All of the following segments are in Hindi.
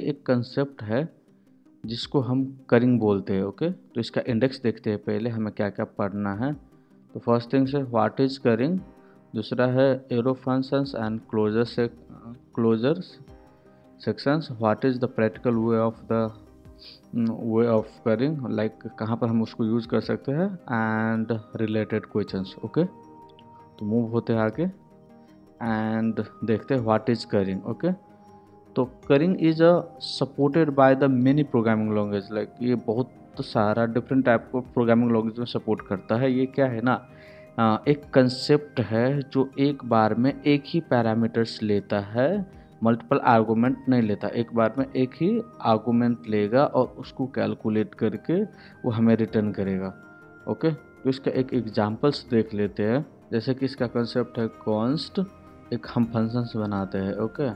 एक कंसेप्ट है जिसको हम करिंग बोलते हैं। ओके, तो इसका इंडेक्स देखते हैं पहले हमें क्या क्या पढ़ना है। तो फर्स्ट थिंग्स है व्हाट इज करिंग, दूसरा है arrow functions and closure sections, what is the practical way of currying, like कहाँ पर हम उसको यूज कर सकते हैं, एंड रिलेटेड क्वेश्चंस। ओके, तो मूव होते हैं आगे एंड देखते हैं व्हाट इज करिंग। ओके, तो currying is a supported by the many programming language, like ये बहुत सारा डिफरेंट टाइप को प्रोग्रामिंग लैंग्वेज में सपोर्ट करता है। ये क्या है ना, एक कंसेप्ट है जो एक बार में एक ही पैरामीटर्स लेता है, मल्टीपल आर्गूमेंट नहीं लेता, एक बार में एक ही आर्गूमेंट लेगा और उसको कैलकुलेट करके वो हमें रिटर्न करेगा। ओके, तो इसका एक एग्जांपल्स देख लेते हैं। जैसे कि इसका कंसेप्ट है कॉन्स्ट, एक हम फंक्शंस बनाते हैं। ओके,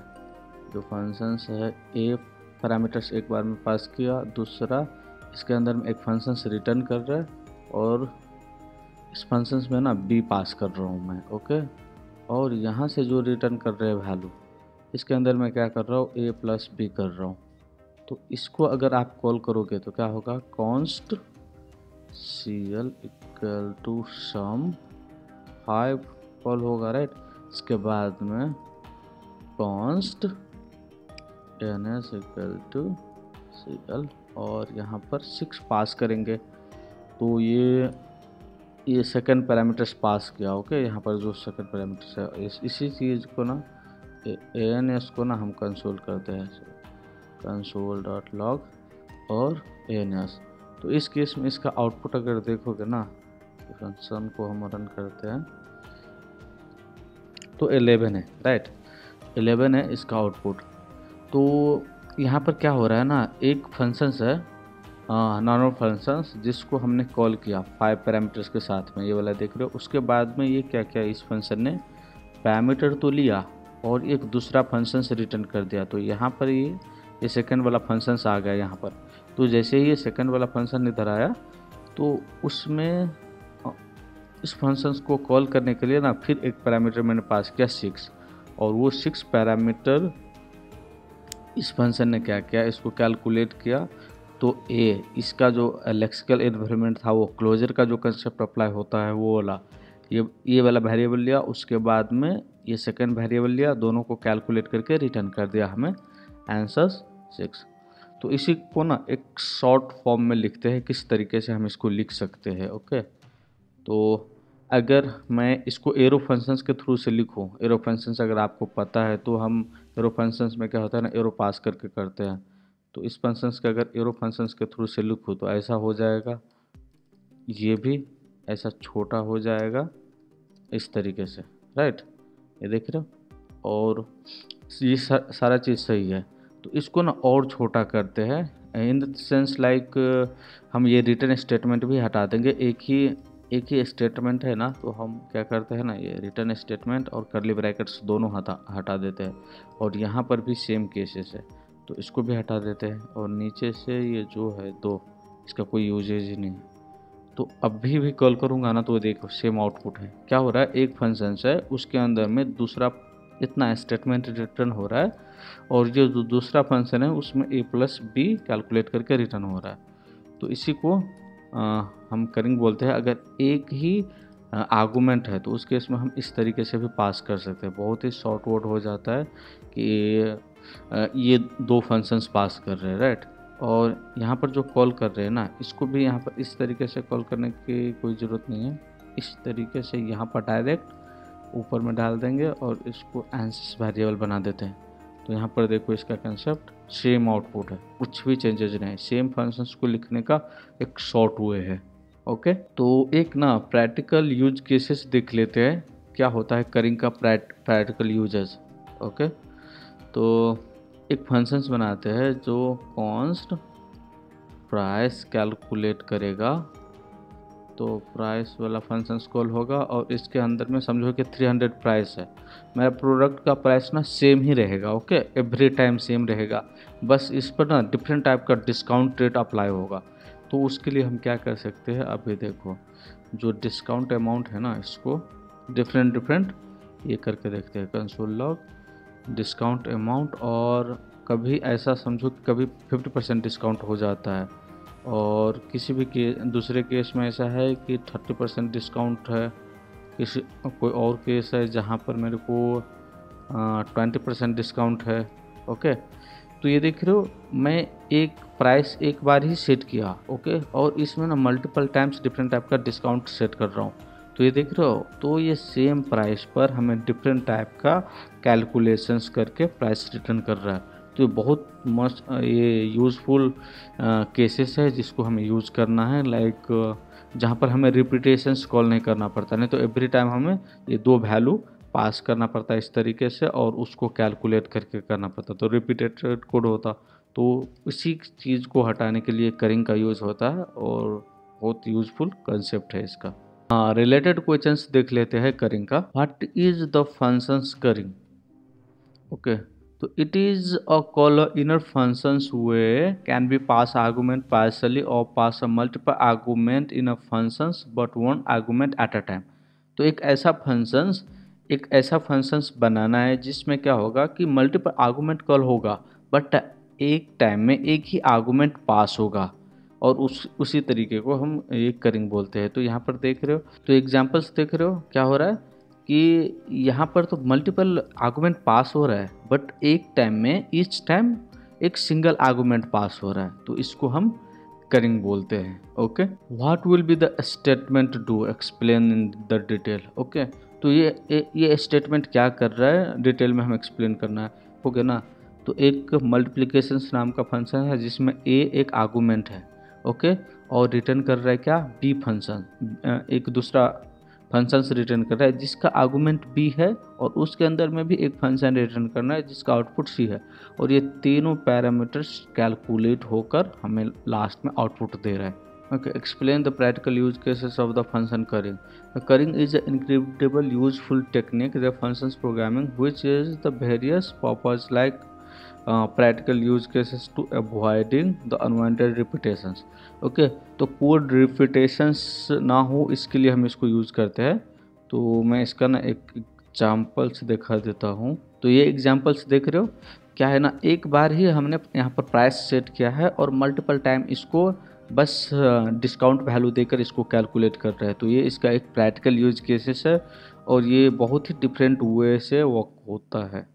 जो फंक्शंस है ए पैरामीटर्स एक बार में पास किया, दूसरा इसके अंदर में एक फंक्शंस रिटर्न कर रहा है और इस फंक्शंस में ना बी पास कर रहा हूँ मैं। ओके, और यहाँ से जो रिटर्न कर रहे हैं वैल्यू, इसके अंदर मैं क्या कर रहा हूँ, ए प्लस बी कर रहा हूँ। तो इसको अगर आप कॉल करोगे तो क्या होगा, const CL equal to sum 5 call होगा, राइट। इसके बाद में const NS equal to CL और यहाँ पर 6 पास करेंगे। तो ये सेकंड पैरामीटर्स पास किया। ओके, यहाँ पर जो सेकंड पैरामीटर्स है इसी चीज़ को ना ANS को ना हम कंसोल करते हैं, console.log और ANS। तो इस केस में इसका आउटपुट अगर देखोगे ना, फंक्शन को हम रन करते हैं तो 11 है, राइट, 11 है इसका आउटपुट। तो यहाँ पर क्या हो रहा है ना, एक फंक्शंस है नॉर्मल फंक्शंस जिसको हमने कॉल किया 5 पैरामीटर्स के साथ में, ये वाला देख रहे हो। उसके बाद में ये क्या क्या इस फंक्शन ने पैरामीटर तो लिया और एक दूसरा फंक्शंस रिटर्न कर दिया। तो यहाँ पर ये सेकंड वाला फंक्शंस आ गया यहाँ पर। तो जैसे ही ये सेकंड वाला फंक्शन इधर आया तो उसमें इस फंक्शंस को कॉल करने के लिए ना फिर एक पैरामीटर मैंने पास किया 6, और वो 6 पैरामीटर इस फंक्शन ने क्या किया, इसको कैलकुलेट किया। तो इसका जो लेक्सिकल एनवायरनमेंट था, वो क्लोजर का जो कंसेप्ट अप्लाई होता है वो वाला, ये वाला वेरिएबल लिया, उसके बाद में ये सेकंड वेरिएबल लिया, दोनों को कैलकुलेट करके रिटर्न कर दिया हमें आंसर 6। तो इसी को ना एक शॉर्ट फॉर्म में लिखते हैं, किस तरीके से हम इसको लिख सकते हैं। ओके, तो अगर मैं इसको एरो फंक्शंस के थ्रू से लिखूं, एरो फंक्शंस अगर आपको पता है तो हम एरो फंक्शंस में क्या होता है ना, एरो पास करके करते हैं। तो इस फंक्शंस के अगर एरो फंक्शंस के थ्रू से लिखूं तो ऐसा हो जाएगा, ये भी ऐसा छोटा हो जाएगा इस तरीके से, राइट, ये देख रहे हो। और ये सारा चीज़ सही है। तो इसको ना और छोटा करते हैं इन द सेंस लाइक हम ये रिटर्न स्टेटमेंट भी हटा देंगे। एक ही स्टेटमेंट है ना, तो हम क्या करते हैं ना, ये रिटर्न स्टेटमेंट और कर्ली ब्रैकेट्स दोनों हटा देते हैं। और यहाँ पर भी सेम केसेस है, तो इसको भी हटा देते हैं। और नीचे से ये जो है 2, इसका कोई यूजेज ही नहीं। तो अभी भी कॉल करूँगा ना तो देखो सेम आउटपुट है। क्या हो रहा है, एक फंक्शन है उसके अंदर में दूसरा इतना स्टेटमेंट रिटर्न हो रहा है, और जो दूसरा फंक्शन है उसमें a प्लस बी कैलकुलेट करके रिटर्न हो रहा है। तो इसी को हम करिंग बोलते हैं। अगर एक ही आर्गूमेंट है तो उस केस में हम इस तरीके से भी पास कर सकते हैं। बहुत ही शॉर्ट वर्ड हो जाता है कि ये 2 फंक्शंस पास कर रहे हैं, राइट। और यहाँ पर जो कॉल कर रहे हैं ना, इसको भी यहाँ पर इस तरीके से कॉल करने की कोई ज़रूरत नहीं है। इस तरीके से यहाँ पर डायरेक्ट ऊपर में डाल देंगे और इसको आंसर्स वेरिएबल बना देते हैं। तो यहाँ पर देखो इसका कंसेप्ट सेम आउटपुट है, कुछ भी चेंजेस नहीं है, सेम फंक्शंस को लिखने का एक शॉर्ट वे है। ओके, तो एक ना प्रैक्टिकल यूज केसेस देख लेते हैं, क्या होता है करिंग का प्रैक्टिकल यूजेस। ओके, तो एक फंक्शंस बनाते हैं जो कॉन्स्ट प्राइस कैलकुलेट करेगा। तो प्राइस वाला फंक्शंस कॉल होगा और इसके अंदर में समझो कि 300 प्राइस है, मेरा प्रोडक्ट का प्राइस ना सेम ही रहेगा। ओके, एवरी टाइम सेम रहेगा, बस इस पर ना डिफरेंट टाइप का डिस्काउंट रेट अप्लाई होगा। तो उसके लिए हम क्या कर सकते हैं, अभी देखो जो डिस्काउंट अमाउंट है ना, इसको डिफरेंट ये करके देखते हैं। कंसोल लॉग डिस्काउंट अमाउंट और कभी ऐसा समझो कि कभी 50% डिस्काउंट हो जाता है, और किसी भी दूसरे केस में ऐसा है कि 30% डिस्काउंट है। किसी कोई और केस है जहाँ पर मेरे को 20% डिस्काउंट है। ओके, तो ये देख रहे हो, मैं एक प्राइस एक बार ही सेट किया, ओके, और इसमें ना मल्टीपल टाइम्स डिफरेंट टाइप का डिस्काउंट सेट कर रहा हूँ। तो ये देख रहे हो, तो ये सेम प्राइस पर हमें डिफरेंट टाइप का कैलकुलेशंस करके प्राइस रिटर्न कर रहा है। तो ये बहुत मस्त ये यूज़फुल केसेस है जिसको हमें यूज़ करना है, लाइक जहाँ पर हमें रिपीटेशंस कॉल नहीं करना पड़ता, नहीं तो एवरी टाइम हमें ये दो वैल्यू पास करना पड़ता है इस तरीके से, और उसको कैलकुलेट करके करना पड़ता, तो रिपीटेड कोड होता। तो इसी चीज़ को हटाने के लिए करिंग का यूज़ होता है, और बहुत यूज़फुल कंसेप्ट है इसका। हाँ, रिलेटेड क्वेश्चंस देख लेते हैं करिंग का। What is the functions currying? Okay, तो it is a call inner functions where can be pass argument partially or pass a multiple argument in a functions but one argument at a time। तो एक ऐसा फंक्शंस बनाना है जिसमें क्या होगा कि मल्टीपल आर्गूमेंट कॉल होगा, बट एक टाइम में एक ही आर्गूमेंट पास होगा, और उसी तरीके को हम एक करिंग बोलते हैं। तो यहाँ पर देख रहे हो, तो एग्जांपल्स देख रहे हो क्या हो रहा है कि यहाँ पर तो मल्टीपल आर्गूमेंट पास हो रहा है, बट एक टाइम में ईच टाइम एक सिंगल आर्गूमेंट पास हो रहा है, तो इसको हम करिंग बोलते हैं। Okay, what will be the statement do, explain in the detail. Okay, तो ये स्टेटमेंट क्या कर रहा है डिटेल में हम एक्सप्लेन करना है, हो गया ना। तो एक मल्टीप्लिकेशन नाम का फंक्शन है जिसमें ए एक आर्गूमेंट है, ओके, और रिटर्न कर रहा है क्या, बी फंक्शन। एक दूसरा फंक्शंस रिटर्न कर रहा है जिसका आर्गूमेंट बी है, और उसके अंदर में भी एक फंक्शन रिटर्न करना है जिसका आउटपुट सी है, और ये तीनों पैरामीटर्स कैलकुलेट होकर हमें लास्ट में आउटपुट दे रहा है। Okay, explain the practical use cases of the function currying. Currying is an incredible useful technique the functions programming which is the various purpose like practical use cases to avoiding the unwanted repetitions। Okay, तो कोड रिपीटेशंस ना हो इसके लिए हम इसको यूज़ करते हैं। तो मैं इसका ना एक एग्जाम्पल्स दिखा देता हूँ। तो ये एग्जाम्पल्स देख रहे हो क्या है ना, एक बार ही हमने यहाँ पर प्राइस सेट किया है और मल्टीपल टाइम इसको बस डिस्काउंट वैल्यू देकर इसको कैलकुलेट कर रहे हैं। तो ये इसका एक प्रैक्टिकल यूज केसेस है, और ये बहुत ही डिफरेंट वे से वर्क होता है।